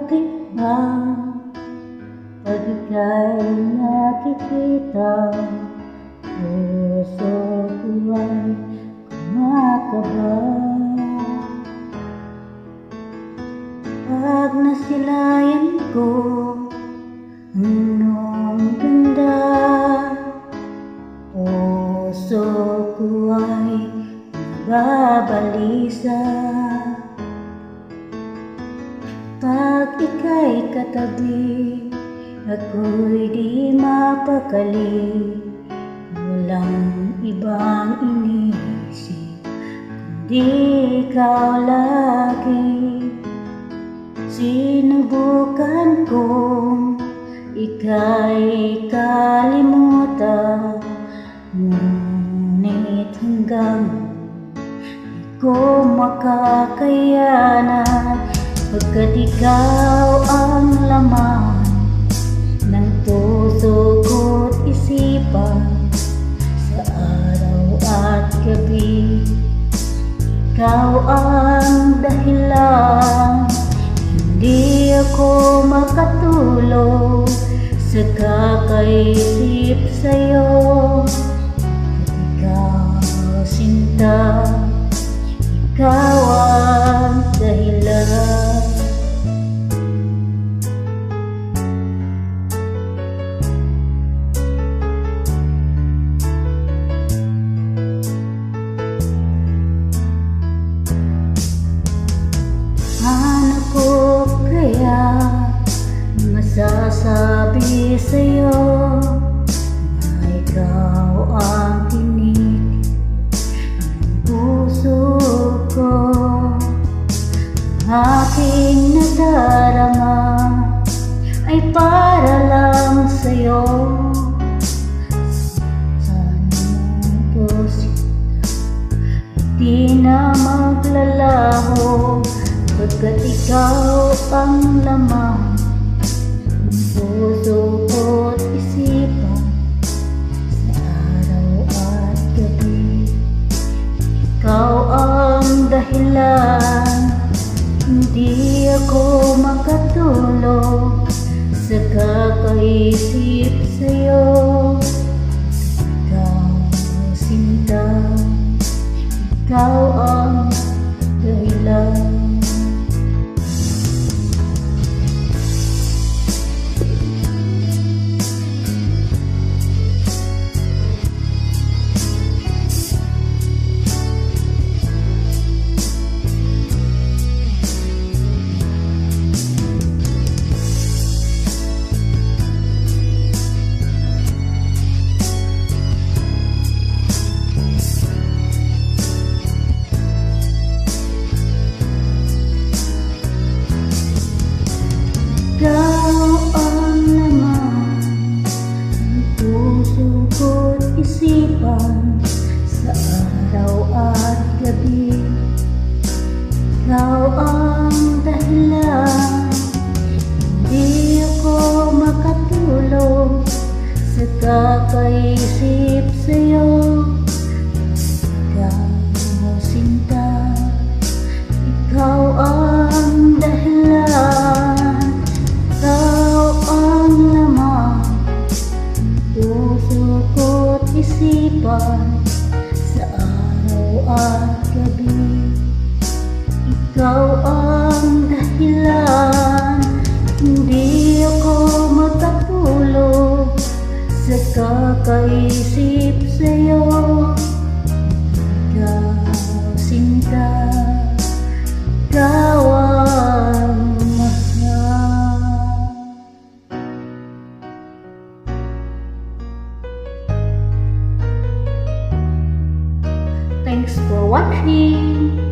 Bakit ba pag ika'y nakikita, puso ko ay kumakaba? Pag nasilayan ko ang iyong ganda, puso ko ay nababalisa. Pag ika'y katabi, ako'y di mapakali. Walang ibang iniisip kundi ikaw lagi. Sinubukan kong ika'y kalimutan, ngunit hanggang di ko makakayanan. Pagkat ikaw ang laman ng puso ko't isipan, sa araw at gabi ikaw ang dahilan. Hindi ako makatulog sa kakaisip sa'yo. Ikaw sinta, ikaw ang dahilan. Ano ko kaya masasabi sa'yo na ikaw ang tinig ng puso ko? Aking nadarama ay para lang sa'yo. Sana mo ko di na maglalaho, pagkat ikaw ang laman ng puso ko't isipan, sa araw at gabi ikaw ang dahilan. Hindi ako makatulog sa kakaisip sa'yo. Ikaw sinta, ikaw ang dahilan. Ikaw ang laman ng puso ko't isipan, sa araw at gabi ikaw ang dahilan. Hindi ako makatulog sa kakaisip sa'yo. Ikaw sinta, ikaw ang dahilan. Puso ko't isipan, sa araw at gabi ikaw ang dahilan. Hindi ako makatulog sa kakaisip sa'yo. Ikaw sinta, ikaw ang mahal. Thanks for watching.